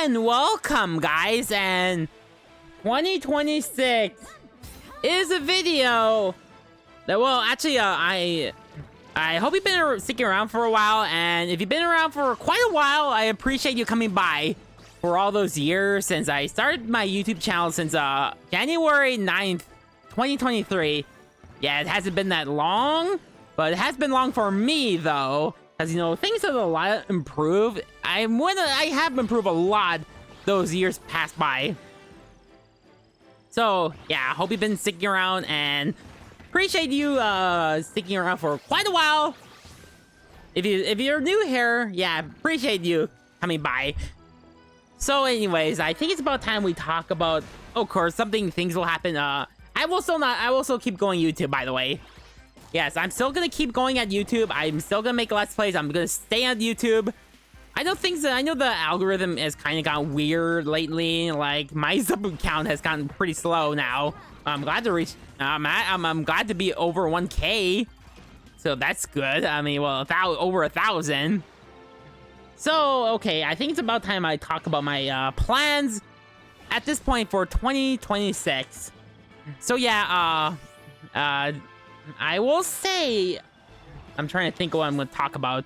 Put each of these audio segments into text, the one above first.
and welcome, guys, and 2026 is a video that, well, actually, I hope you've been sticking around for a while, and if you've been around for quite a while, I appreciate you coming by for all those years since I started my YouTube channel since January 9th, 2023. Yeah, it hasn't been that long, but it has been long for me, though. Because, you know, things have a lot improved. I have improved a lot those years passed by. So, yeah, I hope you've been sticking around and appreciate you sticking around for quite a while. If you're new here, yeah, appreciate you coming by. So, anyways, I think it's about time we talk about, of course, things will happen. I will still keep going YouTube, by the way. Yes, I'm still gonna keep going at YouTube. I'm still gonna make Let's Plays. I'm gonna stay on YouTube. I know the algorithm has kind of gotten weird lately. Like, my sub count has gotten pretty slow now. I'm glad to reach. I'm glad to be over 1K. So that's good. I mean, well, over 1,000. So okay, I think it's about time I talk about my plans at this point for 2026. So yeah, I will say, I'm trying to think what I'm going to talk about.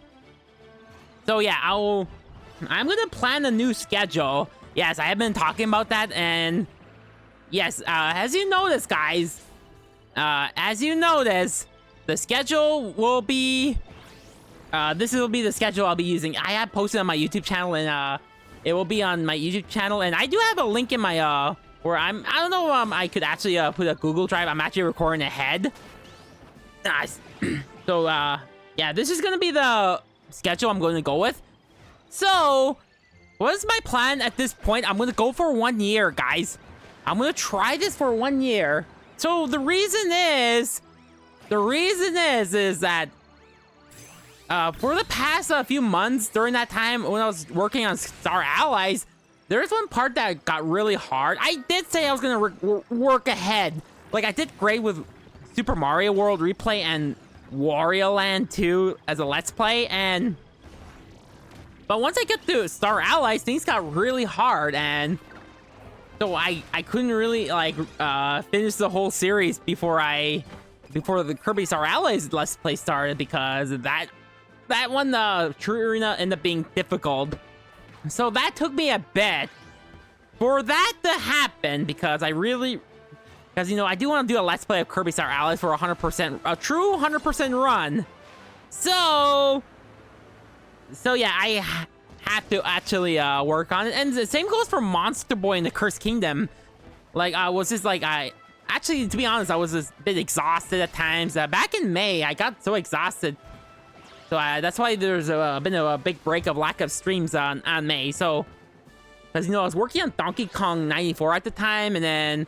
So yeah, I'm going to plan a new schedule. Yes, I have been talking about that, and yes, as you notice, guys, the schedule will be, this will be the schedule I'll be using. I have posted on my YouTube channel, and it will be on my YouTube channel, and I do have a link in my, where I don't know, I could actually put a Google Drive. I'm actually recording ahead. Nice. So, yeah, this is gonna be the schedule I'm going to go with. So, what is my plan at this point? I'm gonna go for 1 year, guys. I'm gonna try this for 1 year. So, the reason is that, for the past few months, during that time when I was working on Star Allies, there's one part that got really hard. I did say I was gonna work ahead. Like, I did great with Super Mario World Replay and Wario Land 2 as a Let's Play, but once I get to Star Allies, things got really hard, and so I couldn't really like finish the whole series before the Kirby Star Allies Let's Play started, because that one, the True Arena, ended up being difficult. So that took me a bit for that to happen, because you know, I do want to do a Let's Play of Kirby Star Allies for a true 100% run. So yeah, I have to actually work on it. And the same goes for Monster Boy in the Cursed Kingdom. Like, I was just like, actually, to be honest, I was just a bit exhausted at times. Back in May, I got so exhausted. So that's why there's been a big break of lack of streams on May. So, because, you know, I was working on Donkey Kong 94 at the time, and then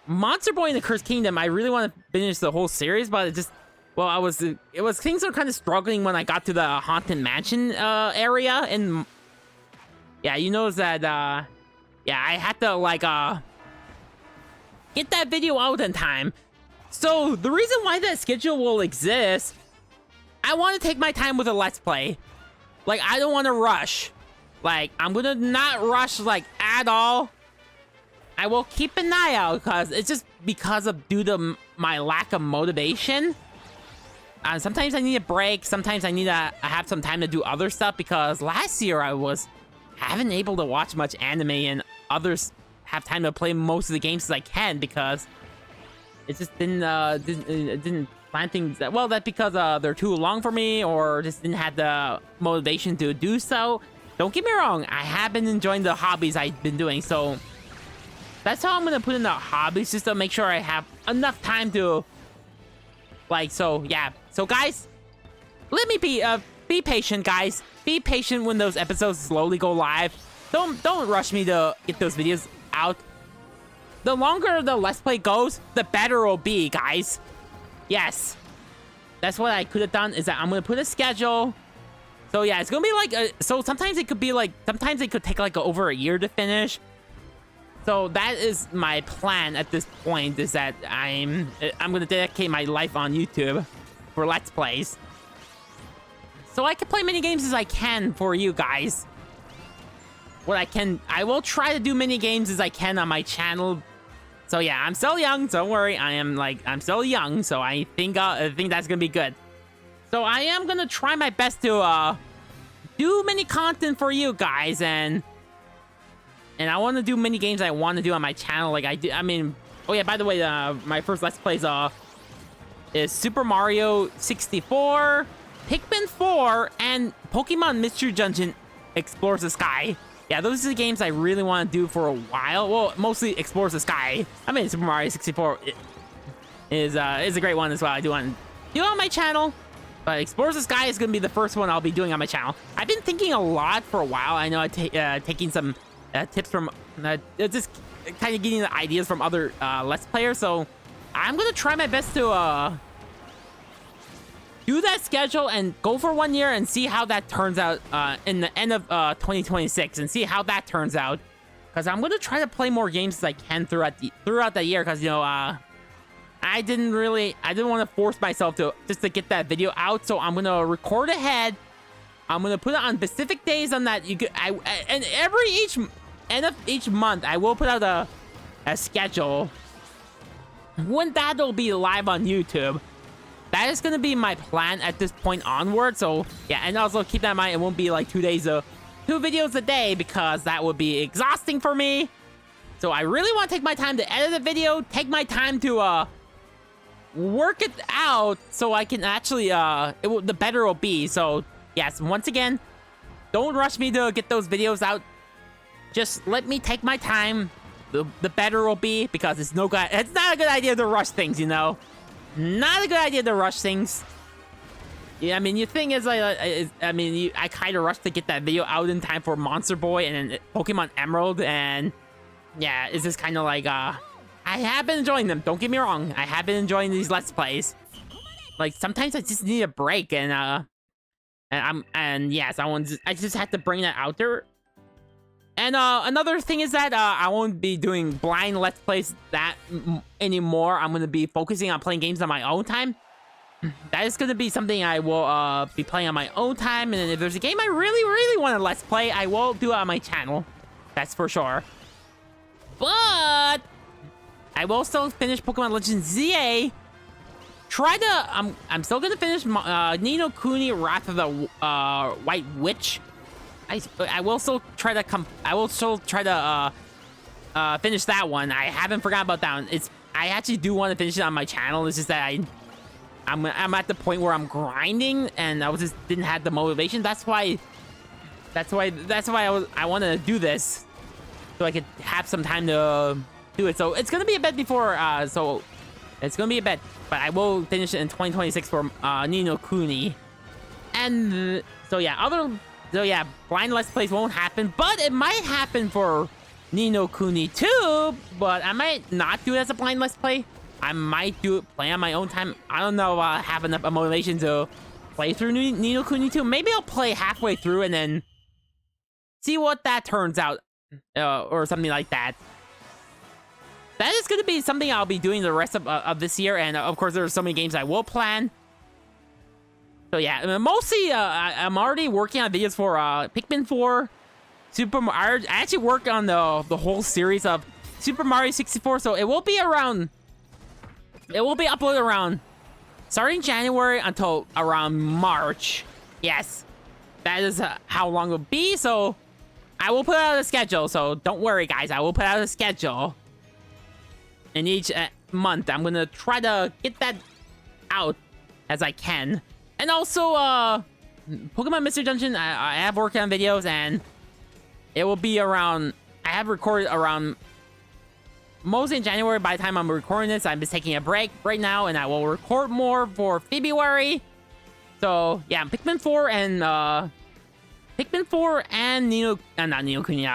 Monster Boy in the Cursed Kingdom, I really want to finish the whole series, but it just, well, things were kind of struggling when I got to the Haunted Mansion area, and yeah, you notice that, yeah, I had to, like, get that video out in time. So, the reason why that schedule will exist, I want to take my time with a Let's Play. Like, I don't want to rush. Like, I'm gonna not rush, like, at all. I will keep an eye out, because it's just due to my lack of motivation. Sometimes I need a break. Sometimes I need to have some time to do other stuff, because last year I haven't able to watch much anime, and others have time to play most of the games as I can, because it just didn't plan things that well. That's because they're too long for me, or just didn't have the motivation to do so. Don't get me wrong, I have been enjoying the hobbies I've been doing, so that's how I'm gonna put in the hobbies, just to make sure I have enough time to, like, so yeah. So guys, let me be patient, guys. Be patient when those episodes slowly go live. Don't rush me to get those videos out. The longer the Let's Play goes, the better it'll be, guys. Yes, that's what I could have done. Is that I'm gonna put a schedule. So yeah, it's gonna be like so sometimes it could take like over a year to finish. So that is my plan at this point, is that I'm gonna dedicate my life on YouTube for Let's Plays, so I can play many games as I can for you guys. what I can. I will try to do many games as I can on my channel. So yeah, I'm still young. Don't worry. I'm still young. So I think that's gonna be good. So I am gonna try my best to do many content for you guys, and I want to do many games I want to do on my channel. Like I mean, oh yeah, by the way, my first Let's Plays is Super Mario 64, Pikmin 4, and Pokemon Mystery Dungeon Explores the Sky. Yeah, those are the games I really want to do for a while. Well, mostly Explores the Sky. I mean, Super Mario 64 is a great one as well. I do want to do on my channel. But Explores the Sky is going to be the first one I'll be doing on my channel. I've been thinking a lot for a while. I know I'm taking some tips from... just kind of getting the ideas from other Let's Players. So I'm going to try my best to do that schedule and go for 1 year and see how that turns out in the end of 2026. And see how that turns out. Because I'm going to try to play more games as I can throughout the year. Because, you know... I didn't want to force myself to get that video out, so I'm gonna record ahead. I'm gonna put it on specific days on that. And end of each month, I will put out a schedule. When that'll be live on YouTube. That is gonna be my plan at this point onward. So yeah, and also keep that in mind. It won't be like 2 days of 2 videos a day because that would be exhausting for me. So I really want to take my time to edit the video, take my time to work it out so I can actually the better it'll be. So yes, once again, don't rush me to get those videos out. Just let me take my time. The better it'll be, because it's not a good idea to rush things, you know. Not a good idea to rush things. Yeah, I mean, the thing is, I kind of rushed to get that video out in time for Monster Boy and Pokemon Emerald, and yeah, it's just kind of like I have been enjoying them. Don't get me wrong. I have been enjoying these Let's Plays. Like, sometimes I just need a break, and yes, I just have to bring that out there. And another thing is that I won't be doing blind Let's Plays anymore. I'm gonna be focusing on playing games on my own time. That is gonna be something I will be playing on my own time. And if there's a game I really, really want to Let's Play, I will do it on my channel. That's for sure. But I will still finish Pokemon Legends ZA. I'm still gonna finish Ni no Kuni Wrath of the White Witch. I will still try to finish that one. I haven't forgotten about that one. I actually do want to finish it on my channel. It's just that I'm at the point where I'm grinding and I just didn't have the motivation. That's why I want to do this, so I could have some time to do it. So it's gonna be a bit before. So it's gonna be a bit, but I will finish it in 2026 for Ni no Kuni. And so yeah, blind Let's Plays won't happen, but it might happen for Ni no Kuni too. But I might not do it as a blind Let's Play. I might play on my own time. I don't know. Have enough motivation to play through Ni no Kuni 2. Maybe I'll play halfway through and then see what that turns out, or something like that. That is going to be something I'll be doing the rest of this year. And of course, there are so many games I will plan. So yeah, mostly I'm already working on videos for Pikmin 4, Super Mario. I actually worked on the whole series of Super Mario 64. So it will be uploaded around starting January until around March. Yes, that is how long it will be. So I will put out a schedule. So don't worry, guys. I will put out a schedule. In each month, I'm gonna try to get that out as I can. And also, Pokemon Mystery Dungeon, I have worked on videos, and it will be around... I have recorded around... mostly in January. By the time I'm recording this, I'm just taking a break right now, and I will record more for February. So, yeah, Pikmin 4 and... not Ni no Kuni,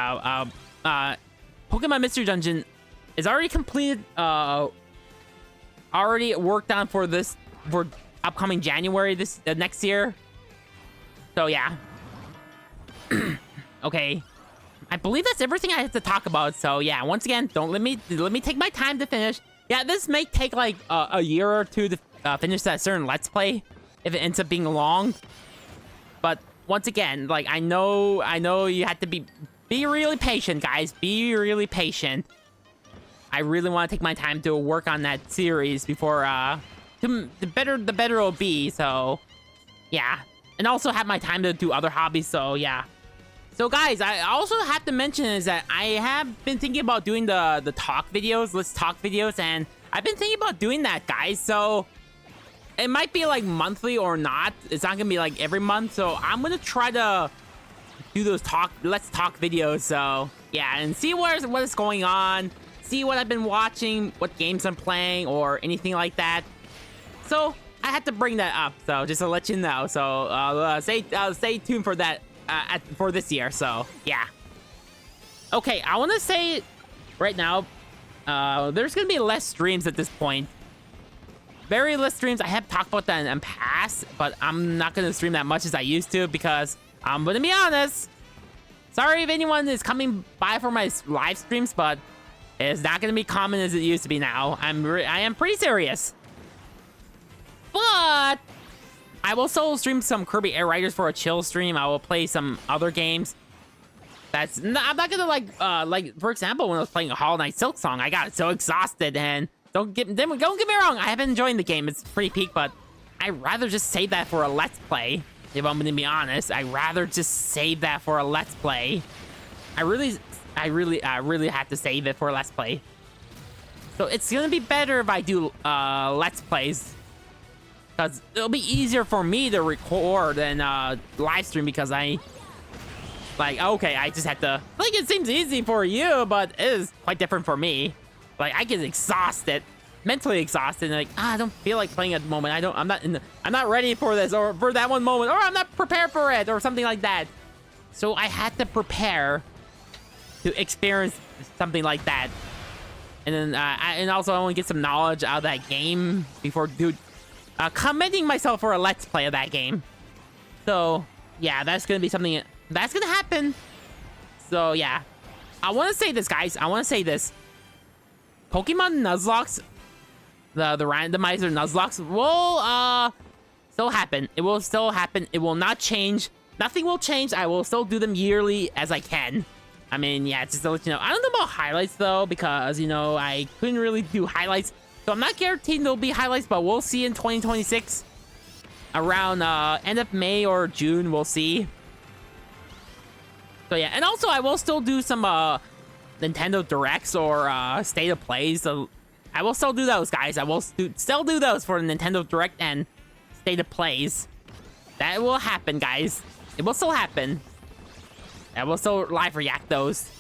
Pokemon Mystery Dungeon is already completed, already worked on for upcoming January next year. So yeah. Okay, I believe that's everything I have to talk about. So yeah, once again, let me take my time to finish. Yeah, this may take like a year or two to finish that certain Let's Play if it ends up being long. But once again, like I know you have to be be really patient, guys. Be really patient. I really want to take my time to work on that series before the better it'll be. So yeah, and also have my time to do other hobbies. So yeah. So guys, I also have to mention is that I have been thinking about doing the talk videos, let's talk videos, and I've been thinking about doing that, guys. So it might be like monthly or not. It's not gonna be like every month. So I'm gonna try to do those let's talk videos. So yeah, and see what is going on, see what I've been watching, what games I'm playing, or anything like that. So I had to bring that up. So just to let you know. So stay tuned for that for this year. So yeah. Okay, I want to say right now, there's gonna be less streams at this point. Very less streams. I have talked about that in past, but I'm not gonna stream that much as I used to because I'm gonna be honest. Sorry if anyone is coming by for my live streams, but it's not gonna be common as it used to be now. I am pretty serious. But I will still stream some Kirby Air Riders for a chill stream. I will play some other games. I'm not gonna like for example, when I was playing a Hollow Knight Silk Song, I got so exhausted, and don't get me wrong, I have been enjoying the game. It's pretty peak, but I'd rather just save that for a Let's Play. If I'm gonna be honest, I'd rather just save that for a Let's Play. I really have to save it for a Let's Play. So it's gonna be better if I do Let's Plays, because it'll be easier for me to record and live stream, because I just have to, like, it seems easy for you, but it is quite different for me. Like, I get exhausted, mentally exhausted, and like, I don't feel like playing at the moment. I'm not ready for this, or for that one moment, or I'm not prepared for it, or something like that. So I had to prepare to experience something like that. And then, and also I want to get some knowledge out of that game before commending myself for a Let's Play of that game. So yeah, that's gonna be something that's gonna happen. So yeah, I want to say this, guys. I want to say this. Pokémon Nuzlockes, the randomizer Nuzlockes will still happen. It will still happen. It will not change. Nothing will change. I will still do them yearly as I can. I mean, yeah, just to let you know. I don't know about highlights though, because, you know, I couldn't really do highlights. So I'm not guaranteed there'll be highlights, but we'll see in 2026. Around end of May or June, we'll see. So yeah, and also I will still do some Nintendo Directs or State of Plays. So I will still do those, guys. I will still do those for the Nintendo Direct and State of Plays. That will happen, guys. It will still happen. I will still live react those.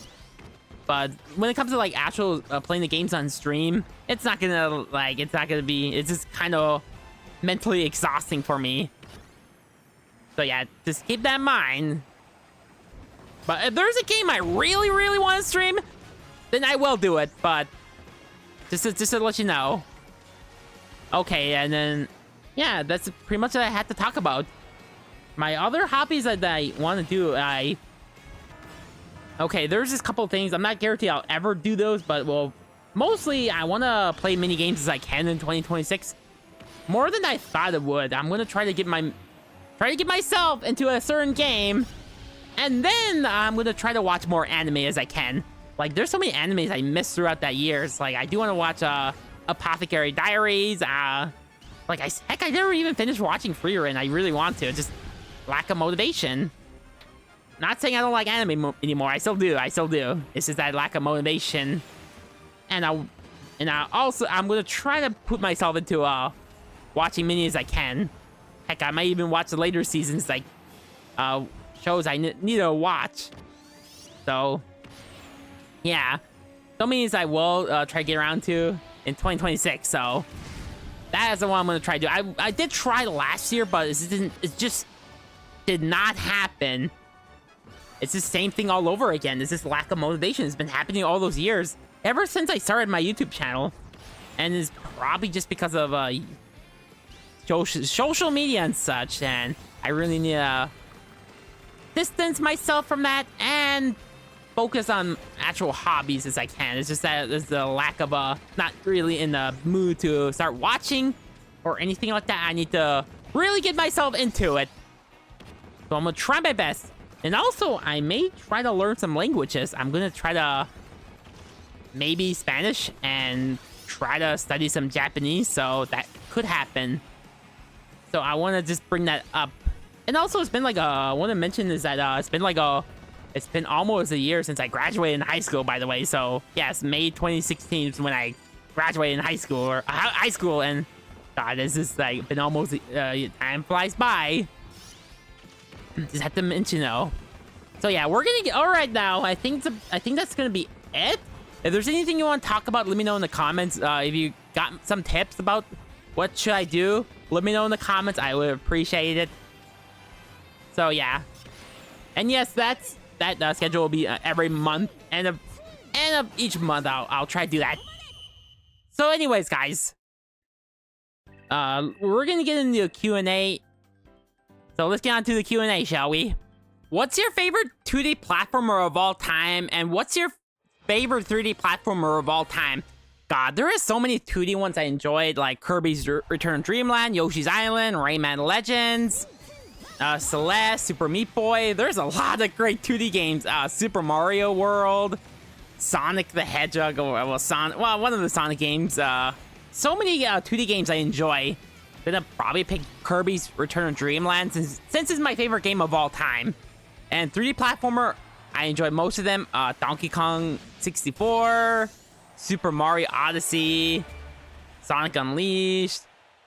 But when it comes to like actual playing the games on stream, it's not gonna be. It's just kind of mentally exhausting for me. So yeah, just keep that in mind. But if there's a game I really, really want to stream, then I will do it. But just to let you know. Okay, and then yeah, that's pretty much what I had to talk about. My other hobbies that I want to do, okay, there's just a couple of things. I'm not guaranteed I'll ever do those, but well, mostly I want to play mini games as I can in 2026. More than I thought it would. I'm gonna try to get myself into a certain game. And then I'm gonna try to watch more anime as I can. Like, there's so many animes I missed throughout that year. It's like, I do want to watch Apothecary Diaries. Heck, I never even finished watching Free Ren. I really want to. Just lack of motivation. Not saying I don't like anime anymore. I still do. It's just that lack of motivation. And I'm gonna try to put myself into watching many as I can. Heck, I might even watch the later seasons, like shows I need to watch. So yeah, some means I will try to get around to in 2026. So that is the one I'm gonna try to do. I did try last year, but it just did not happen. It's the same thing all over again. It's this lack of motivation. It's been happening all those years, ever since I started my YouTube channel, and it's probably just because of social media and such. And I really need to distance myself from that and focus on actual hobbies as I can. It's just that there's the lack of not really in the mood to start watching or anything like that. I need to really get myself into it. So I'm gonna try my best And also, I may try to learn some languages. I'm gonna try to maybe Spanish and try to study some Japanese, so that could happen. So I want to just bring that up. And also, it's been like I want to mention is that it's been almost a year since I graduated in high school, by the way. So yes, May 2016 is when I graduated in high school, and God, this is like been almost time flies by. Just have to mention though. So yeah, we're gonna get all right now. I think that's gonna be it. If there's anything you want to talk about, let me know in the comments. If you got some tips about what should I do, let me know in the comments. I would appreciate it. So yeah, and yes, that schedule will be every month, end of each month. I'll try to do that. So anyways, guys, we're gonna get into the Q&A. So let's get on to the Q&A, shall we? What's your favorite 2D platformer of all time, and what's your favorite 3D platformer of all time? God, there are so many 2D ones I enjoyed, like Kirby's Return to Dreamland, Yoshi's Island, Rayman Legends, Celeste, Super Meat Boy. There's a lot of great 2D games. Super Mario World, Sonic the Hedgehog, one of the Sonic games. So many 2D games I enjoy. Gonna probably pick Kirby's Return to Dreamland since it's my favorite game of all time. And 3D platformer, I enjoy most of them. Donkey Kong 64, Super Mario Odyssey, Sonic Unleashed.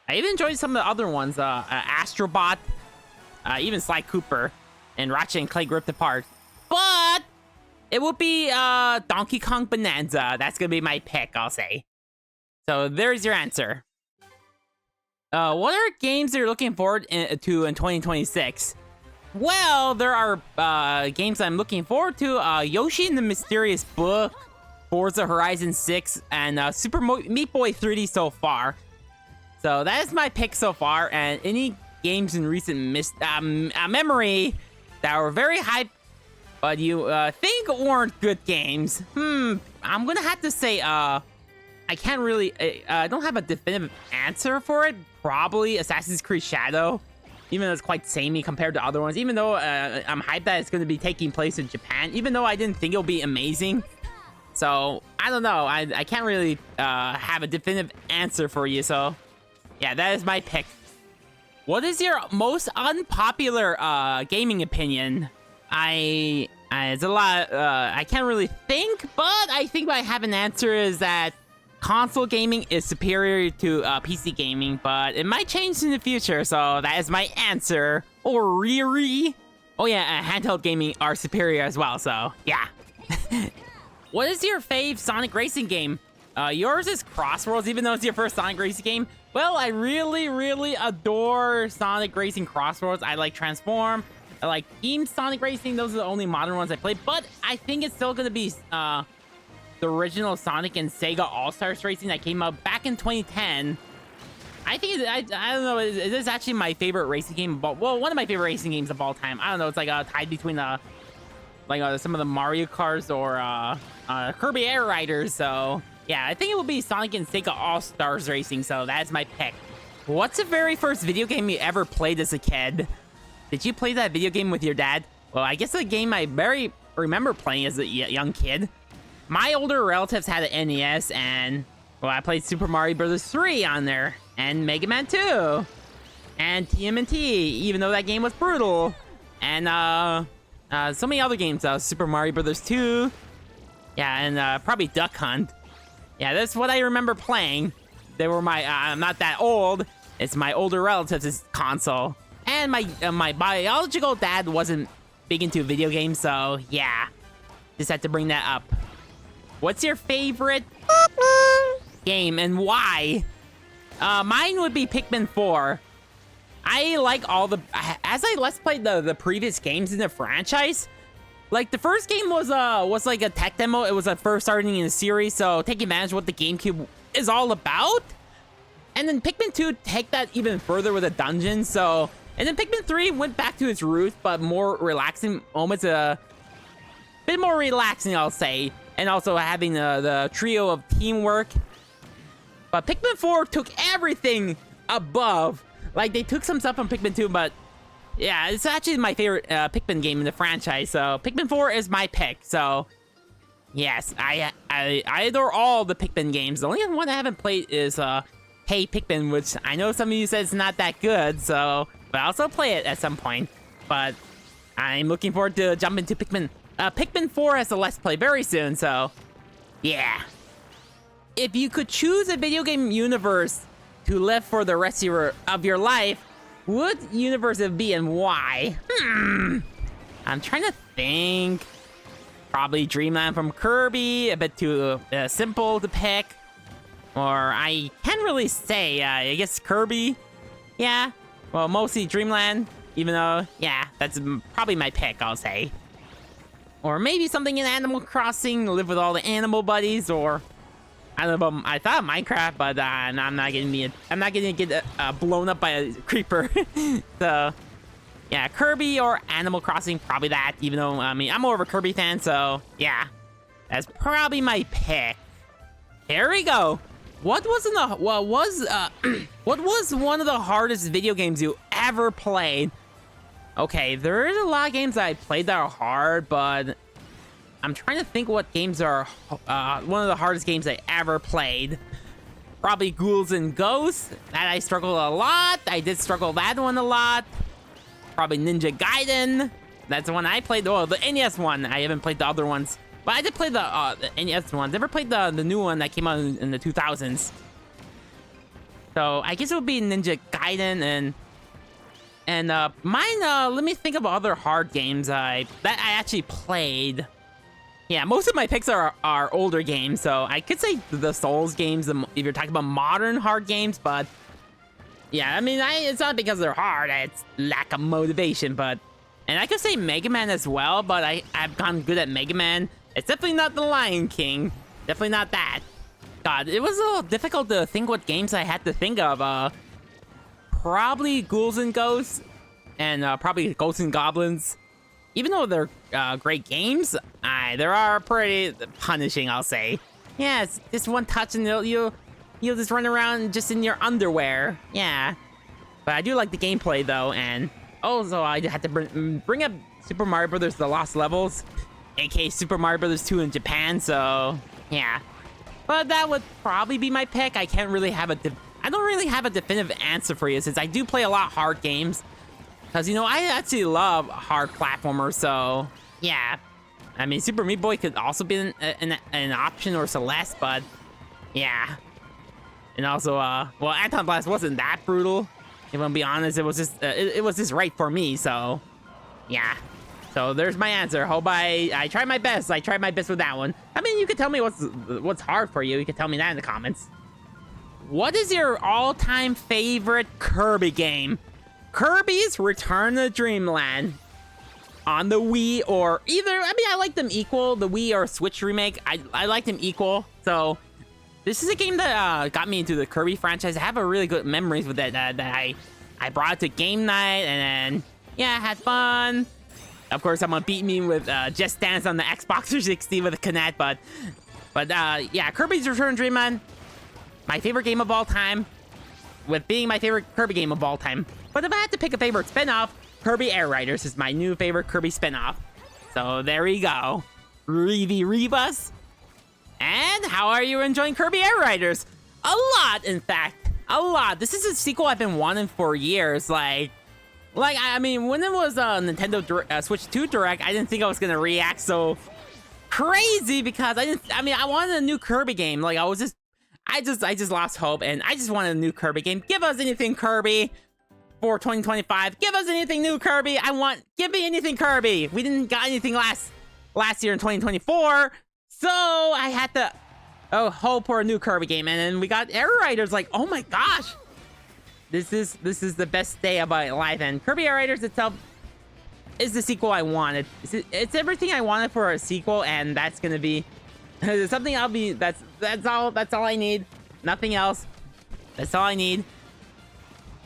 I even enjoyed some of the other ones. Astrobot, even Sly Cooper, and Ratchet and Clank Ripped Apart. But it will be Donkey Kong Bonanza. That's gonna be my pick, I'll say. So there's your answer. What are games that you're looking forward to in 2026? Well, there are games I'm looking forward to. Yoshi and the Mysterious Book, Forza Horizon 6, and Super Meat Boy 3D so far. So that is my pick so far. And any games in recent memory that were very hyped, but you think weren't good games. I'm gonna have to say I can't really. I don't have a definitive answer for it. Probably Assassin's Creed Shadow, even though it's quite samey compared to other ones. Even though I'm hyped that it's going to be taking place in Japan, even though I didn't think it'll be amazing. So I don't know. I can't really have a definitive answer for you. So yeah, that is my pick. What is your most unpopular gaming opinion? It's a lot. I can't really think, but I think I have an answer. Is that console gaming is superior to PC gaming, but it might change in the future, so that is my answer. Or Riri. Oh yeah, handheld gaming are superior as well, so yeah. What is your fave Sonic racing game? Yours is Crossworlds, even though it's your first Sonic racing game. Well, I really, really adore Sonic Racing Crossworlds. I like Transform. I like Team Sonic Racing. Those are the only modern ones I play, but I think it's still gonna be the original Sonic and Sega All-Stars Racing that came out back in 2010. I think I don't know. It is actually my favorite racing game. But well, one of my favorite racing games of all time. I don't know. It's like tied between some of the Mario Karts or Kirby Air Riders. So yeah, I think it will be Sonic and Sega All-Stars Racing. So that's my pick. What's the very first video game you ever played as a kid? Did you play that video game with your dad? Well, I guess the game I very remember playing as a young kid. My older relatives had an NES, and well, I played Super Mario Bros. 3 on there, and Mega Man 2, and TMNT, even though that game was brutal, and so many other games. Super Mario Bros. 2, yeah, and probably Duck Hunt. Yeah, that's what I remember playing. They were my. I'm not that old. It's my older relatives' console, and my biological dad wasn't big into video games, so yeah, just had to bring that up. What's your favorite game and why? Mine would be Pikmin 4. I like all the... As I let's played the previous games in the franchise, like the first game was like a tech demo. It was first starting in the series, so taking advantage of what the GameCube is all about. And then Pikmin 2 take that even further with a dungeon. So, and then Pikmin 3 went back to its roots, but more relaxing moments. A bit more relaxing, I'll say. And also having the trio of teamwork. But Pikmin 4 took everything above. Like, they took some stuff from Pikmin 2, but Yeah, it's actually my favorite Pikmin game in the franchise. So Pikmin 4 is my pick. So yes, I adore all the Pikmin games. The only one I haven't played is Hey Pikmin, which I know some of you said it's not that good. So, but I'll also play it at some point. But I'm looking forward to jumping to Pikmin. Pikmin 4 has a Let's Play very soon. So yeah. If you could choose a video game universe to live for the rest of your life, what universe it would be and why? I'm trying to think. Probably Dreamland from Kirby, a bit too simple to pick. Or I can't really say, I guess Kirby. Yeah, well, mostly Dreamland, even though, yeah, that's probably my pick, I'll say. Or maybe something in Animal Crossing, live with all the animal buddies, or I don't know. I thought Minecraft, but I'm not gonna get blown up by a creeper. So yeah, Kirby or Animal Crossing, probably that. Even though I mean I'm more of a Kirby fan, so yeah, that's probably my pick. Here we go. What was one of the hardest video games you ever played? Okay, there's a lot of games that I played that are hard, but I'm trying to think what games are one of the hardest games I ever played. Probably Ghouls and Ghosts. That I struggled a lot. I did struggle that one a lot. Probably Ninja Gaiden. That's the one I played. Oh, the NES one. I haven't played the other ones. But I did play the NES one. Never played the new one that came out in the 2000s. So I guess it would be Ninja Gaiden and mine. Let me think of other hard games that I actually played. Yeah, most of my picks are older games, so I could say the Souls games if you're talking about modern hard games, but yeah, I mean, it's not because they're hard, it's lack of motivation, but, and I could say Mega Man as well, but I've gotten good at Mega Man. It's definitely not the Lion King, definitely not that. God, it was a little difficult to think what games I had to think of. Probably Ghouls and Ghosts, and probably Ghosts and Goblins. Even though they're great games, they are pretty punishing, I'll say. Yeah, it's just one touch and you'll just run around just in your underwear. Yeah. But I do like the gameplay, though, and also I had to bring up Super Mario Bros. The Lost Levels, aka Super Mario Bros. 2 in Japan, so yeah. But that would probably be my pick. I don't really have a definitive answer for you, since I do play a lot of hard games. Because, you know, I actually love hard platformers, so yeah. I mean, Super Meat Boy could also be an option, or Celeste, but yeah. And also, well, Anton Blast wasn't that brutal. If I'm gonna be honest, it was just right for me, so yeah. So there's my answer. Hope I tried my best. I tried my best with that one. I mean, you could tell me what's hard for you. You could tell me that in the comments. What is your all-time favorite Kirby game? Kirby's Return to Dreamland on the Wii, or either, I mean, I like them equal, the Wii or Switch remake. I like them equal. So this is a game that got me into the Kirby franchise. I have a really good memories with it that I brought it to game night, and then yeah, had fun. Of course, someone beat me with Just Dance on the Xbox 360 with a Kinect, but yeah, Kirby's Return to Dreamland, my favorite game of all time, with being my favorite Kirby game of all time. But if I had to pick a favorite spinoff, Kirby Air Riders is my new favorite Kirby spinoff. So there we go. Reevy Reebus. And how are you enjoying Kirby Air Riders? A lot, in fact. A lot. This is a sequel I've been wanting for years. Like I mean, when it was Nintendo Switch 2 Direct, I didn't think I was gonna react so crazy, because I wanted a new Kirby game. Like I just lost hope, and I just wanted a new Kirby game. Give us anything, Kirby, for 2025. Give us anything new, Kirby. Give me anything, Kirby. We didn't got anything last year in 2024, so I had to hope for a new Kirby game, and then we got Air Riders. Like, oh my gosh, this is the best day of my life. And Kirby Air Riders itself is the sequel I wanted. It's everything I wanted for a sequel, and that's gonna be something that's all I need. Nothing else. That's all I need.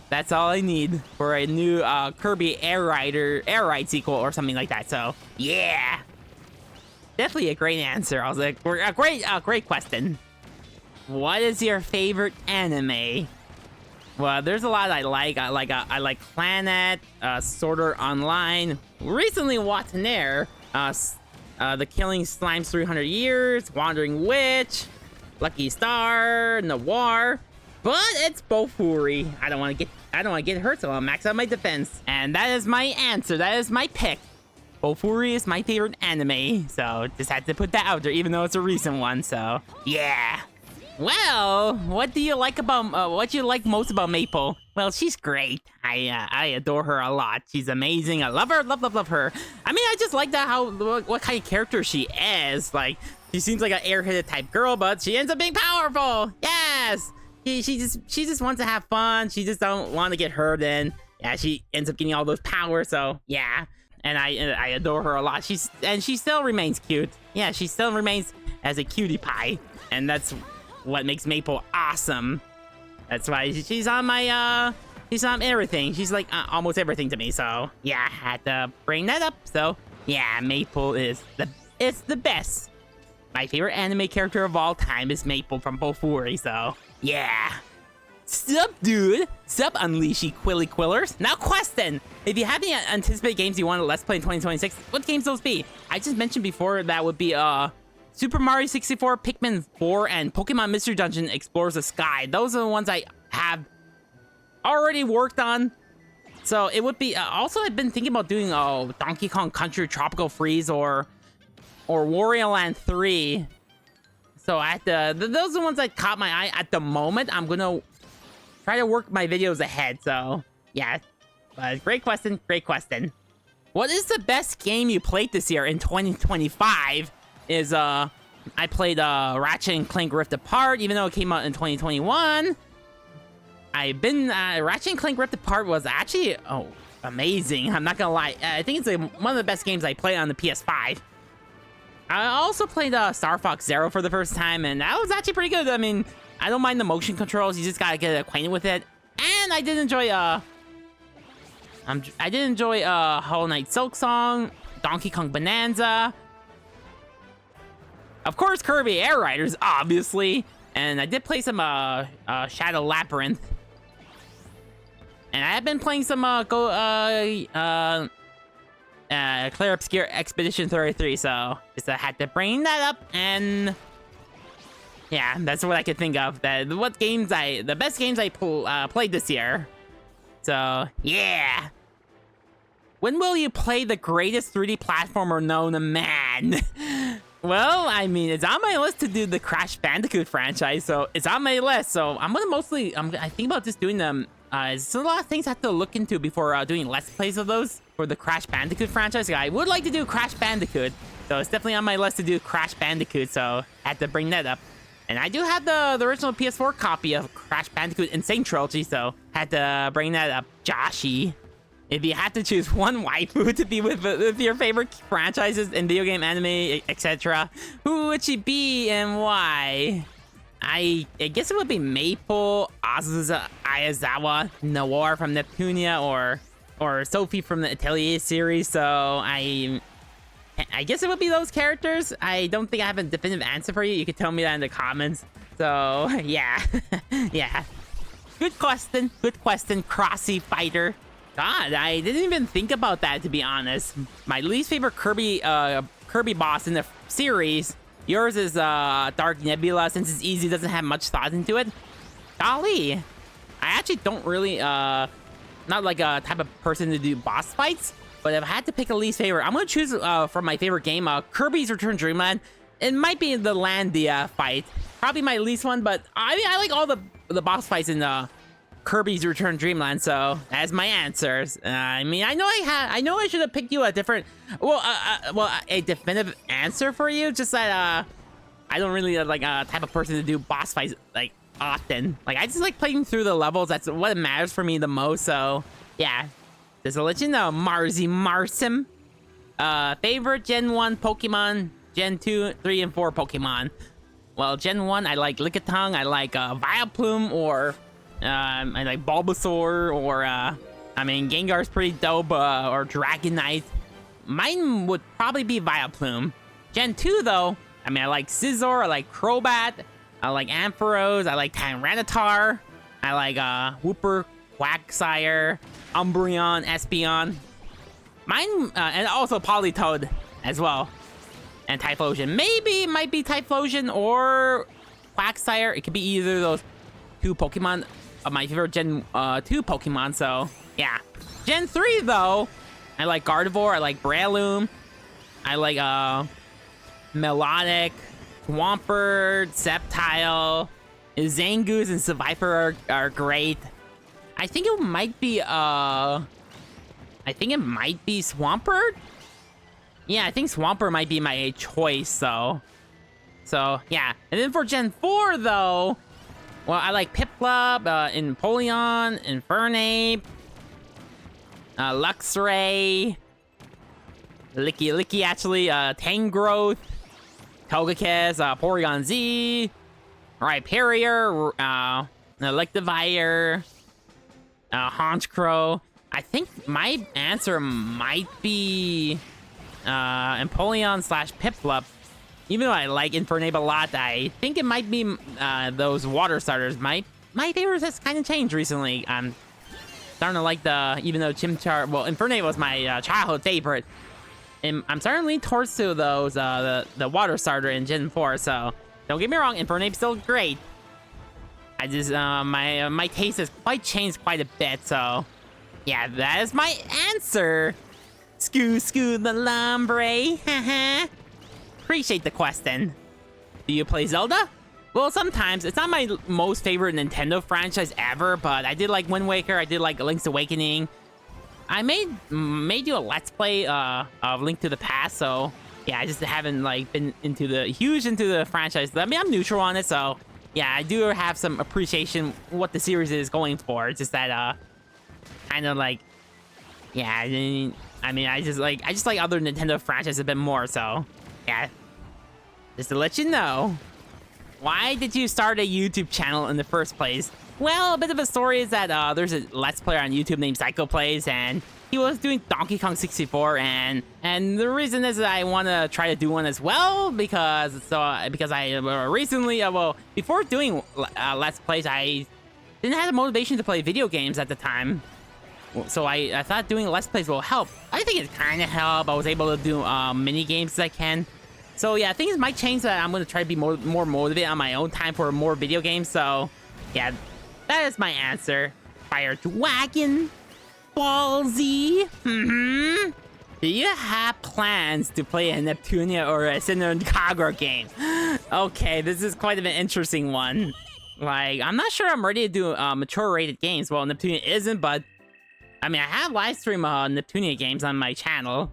That's all I need for a new Kirby Air Ride sequel or something like that. So yeah, definitely a great answer. I was like, a great question. What is your favorite anime? Well, there's a lot I like. I like Planet, Sword Art Online. Recently watched Nair, The Killing Slime's 300 Years, Wandering Witch, Lucky Star, Noir. But it's Bofuri. I don't want to get hurt, so I'll max out my defense. And that is my answer. That is my pick. Bofuri is my favorite anime, so just had to put that out there, even though it's a recent one. So yeah. Well, what do you like about what do you like most about Maple? Well, she's great. I adore her a lot. She's amazing. I love her. Love her. I mean, I just like that what kind of character she is. Like, she seems like an airheaded type girl, but she ends up being powerful. Yes. She just wants to have fun. She just don't want to get hurt, and yeah, she ends up getting all those powers. So yeah, and I adore her a lot. She still remains cute. Yeah, she still remains as a cutie pie, and that's what makes Maple awesome. That's why she's on my she's on everything. She's like almost everything to me. So yeah, I had to bring that up. So yeah, Maple is the best. My favorite anime character of all time is Maple from Bofuri. So yeah. Sup, dude? Sup, Unleashy Quilly Quillers? Now, question. If you have any anticipated games you want to Let's Play in 2026, what games those be? I just mentioned before that would be Super Mario 64, Pikmin 4, and Pokemon Mystery Dungeon Explores the Sky. Those are the ones I have already worked on. So it would be also I've been thinking about doing Donkey Kong Country Tropical Freeze or Wario Land 3. So those are the ones that caught my eye at the moment. I'm gonna try to work my videos ahead. So yeah, great question. What is the best game you played this year in 2025? Is I played Ratchet & Clank Rift Apart, even though it came out in 2021. Ratchet & Clank Rift Apart was actually amazing. I'm not gonna lie. I think it's one of the best games I played on the PS5. I also played Star Fox Zero for the first time, and that was actually pretty good. I mean, I don't mind the motion controls. You just gotta get acquainted with it. And I did enjoy Hollow Knight Silk Song, Donkey Kong Bonanza, of course Kirby Air Riders, obviously, and I did play some Shadow Labyrinth. And I have been playing some Clear Obscure Expedition 33, so just had to bring that up, and yeah, that's what I could think of. The best games I played this year. So yeah. When will you play the greatest 3D platformer known to man? Well, I mean, it's on my list to do the Crash Bandicoot franchise, so it's on my list. So I'm gonna I think about just doing them. There's a lot of things I have to look into before doing Let's Plays of those for the Crash Bandicoot franchise. I would like to do Crash Bandicoot, so it's definitely on my list to do Crash Bandicoot, so I had to bring that up. And I do have the original PS4 copy of Crash Bandicoot Insane Trilogy, so had to bring that up. Joshy, if you had to choose one waifu to be with your favorite franchises in video game, anime, etc., who would she be and why? I guess it would be Maple, Azusa Ayazawa, Noir from Neptunia, or Sophie from the Atelier series. So I guess it would be those characters. I don't think I have a definitive answer for you. You could tell me that in the comments. So yeah, yeah. Good question, Crossy Fighter. God, I didn't even think about that, to be honest. My least favorite Kirby boss in the series. Yours is Dark Nebula, since it's easy, doesn't have much thought into it. Golly, I actually don't really not like a type of person to do boss fights. But if I had to pick a least favorite, I'm gonna choose from my favorite game, Kirby's Return Dreamland. It might be the Landia fight, probably my least one. But I mean, I like all the boss fights in Kirby's Return Dreamland, so that's my answers. I mean, I know I should have picked you a different, a definitive answer for you. Just that I don't really like a type of person to do boss fights like often. Like, I just like playing through the levels. That's what matters for me the most. So yeah, just to let you know, Marzi Marsim. Favorite Gen 1 Pokemon, Gen 2, 3, and 4 Pokemon. Well, Gen 1, I like Lickitung, I like Vileplume, or I like Bulbasaur, or I mean, Gengar's pretty dope, or Dragonite. Mine would probably be Vileplume. Gen 2, though, I mean, I like Scizor, I like Crobat, I like Ampharos, I like Tyranitar. I like Wooper, Quagsire, Umbreon, Espeon. Mine, and also Politoed as well. And Typhlosion. Maybe it might be Typhlosion or Quagsire. It could be either of those two Pokemon of my favorite Gen 2 Pokemon, so yeah. Gen 3 though, I like Gardevoir, I like Breloom, I like Melodic, Swampert, Sceptile, Zangoose and Seviper are great. I think it might be Swampert? Yeah, I think Swampert might be my choice, so yeah. And then for Gen 4 though, well, I like Piplup, Empoleon, Infernape, Luxray, Licky actually, Tangrowth, Togekiss, Porygon Z, Rhyperior, Electivire, Honchkrow. I think my answer might be Empoleon slash Piplup. Even though I like Infernape a lot, I think it might be those water starters. My favorites has kind of changed recently. I'm starting to like even though Chimchar, well, Infernape was my childhood favorite. And I'm starting to lean towards to those, the water starter in Gen 4, so don't get me wrong, Infernape's still great. I just, my taste has quite changed quite a bit, so yeah, that is my answer. Scoo the lambre, haha. Appreciate the question. Do you play Zelda? Well, sometimes. It's not my most favorite Nintendo franchise ever, but I did like Wind Waker, I did like Link's Awakening. I may do a Let's Play of Link to the Past, so yeah, I just haven't like been huge into the franchise. I mean, I'm neutral on it, so yeah, I do have some appreciation what the series is going for. It's just that kind of like, yeah, I mean, I just like other Nintendo franchises a bit more, so yeah. Just to let you know, why did you start a YouTube channel in the first place? Well, a bit of a story is that there's a Let's Player on YouTube named Psycho Plays, and he was doing Donkey Kong 64, and the reason is that I want to try to do one as well, because I recently, well, before doing Let's Plays, I didn't have the motivation to play video games at the time. So I thought doing Let's Plays will help. I think it kind of helped. I was able to do mini games as I can. So yeah, things might change that I'm going to try to be more motivated on my own time for more video games. So yeah, that is my answer. Fire Dragon, Ballsy. Do you have plans to play a Neptunia or a Sinnoh Kagura game? Okay, this is quite an interesting one. Like, I'm not sure I'm ready to do mature rated games. Well, Neptunia isn't, but I mean, I have live stream Neptunia games on my channel,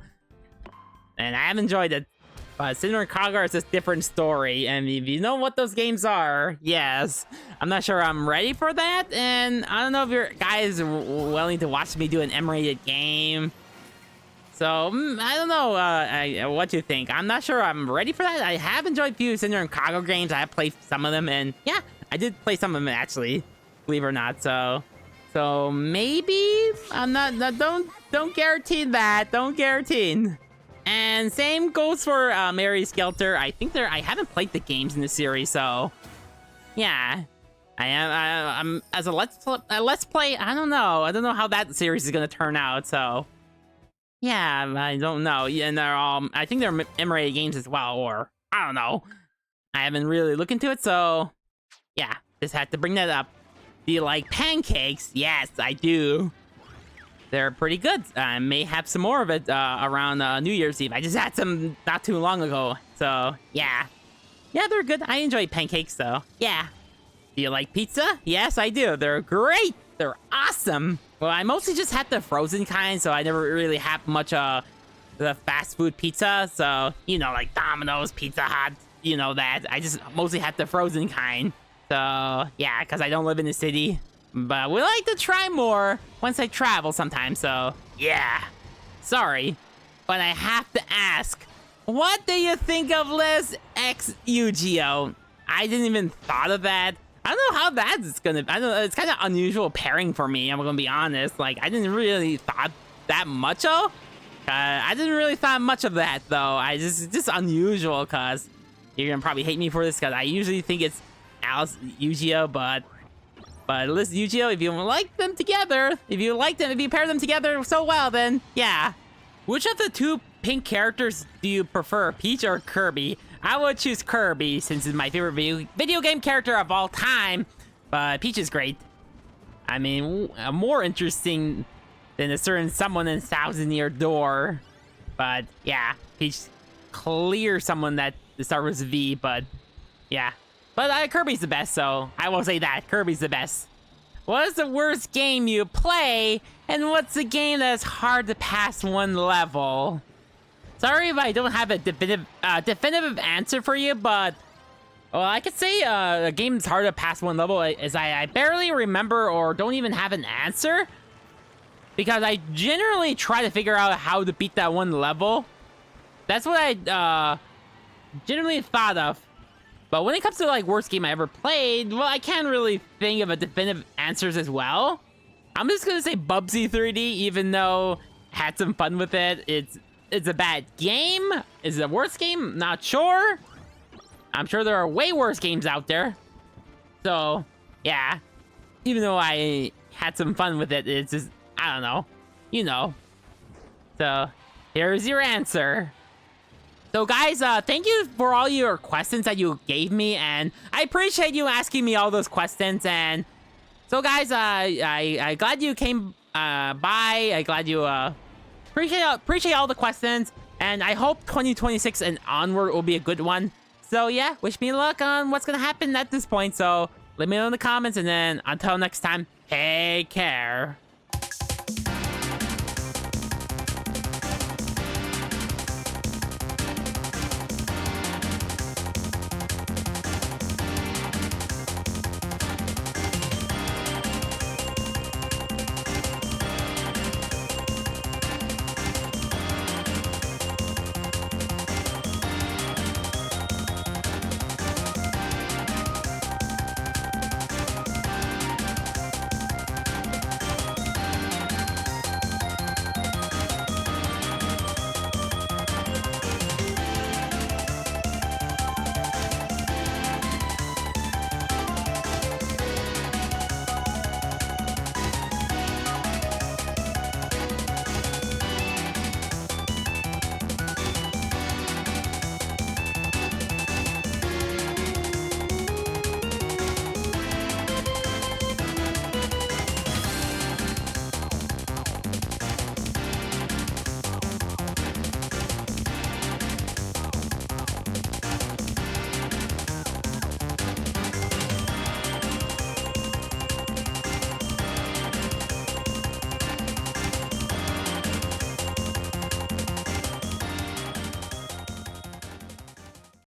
and I have enjoyed it. But Sinnoh Kagura is a different story, and if you know what those games are, yes. I'm not sure I'm ready for that, and I don't know if your guys are willing to watch me do an M-rated game. So, I don't know what you think. I'm not sure I'm ready for that. I have enjoyed a few Sinnoh Kagura games. I have played some of them, and yeah, I did play some of them, actually, believe it or not, so maybe I'm not. Don't guarantee that. Don't guarantee. And same goes for Mary Skelter. I think I haven't played the games in the series, so yeah, I'm as a let's play. I don't know how that series is gonna turn out. So yeah, I don't know. Yeah, and they're all. I think they're M-rated games as well, or I don't know. I haven't really looked into it, so yeah, just had to bring that up. Do you like pancakes? Yes, I do. They're pretty good. I may have some more of it around New Year's Eve. I just had some not too long ago. So, yeah. Yeah, they're good. I enjoy pancakes, though. Yeah. Do you like pizza? Yes, I do. They're great. They're awesome. Well, I mostly just had the frozen kind, so I never really had much the fast food pizza. So, you know, like Domino's, Pizza Hut, you know that. I just mostly had the frozen kind. So, yeah, because I don't live in the city. But we like to try more once I travel sometimes, so yeah. Sorry, but I have to ask, what do you think of Liz X Yu-Gi-Oh? I didn't even thought of that. I don't know how that's gonna, I don't know, it's kind of unusual pairing for me, I'm gonna be honest. Like, I didn't really thought that much of. I didn't really thought much of that, though. It's just unusual, because you're gonna probably hate me for this, because I usually think it's Alice Yu-Gi-Oh, but But listen, Yu-Gi-Oh, if you like them together, if you pair them together so well, then yeah. Which of the two pink characters do you prefer, Peach or Kirby? I would choose Kirby since it's my favorite video game character of all time, but Peach is great. I mean, more interesting than a certain someone in Thousand Year Door. But yeah, Peach clear someone that starts with V, but yeah. But Kirby's the best, so I will say that. Kirby's the best. What is the worst game you play, and what's the game that's hard to pass one level? Sorry if I don't have a definitive answer for you, but well, I could say a game that's hard to pass one level is I barely remember or don't even have an answer, because I generally try to figure out how to beat that one level. That's what I generally thought of. But when it comes to like worst game I ever played, well, I can't really think of a definitive answers as well. I'm just gonna say Bubsy 3D, even though I had some fun with it. It's a bad game. Is it a worst game? Not sure. I'm sure there are way worse games out there. So yeah, even though I had some fun with it, it's just, I don't know, you know. So here's your answer. So guys, thank you for all your questions that you gave me, and I appreciate you asking me all those questions. And so guys, I glad you came by. I glad you appreciate all the questions, and I hope 2026 and onward will be a good one. So yeah, wish me luck on what's gonna happen at this point. So let me know in the comments, and then until next time, take care.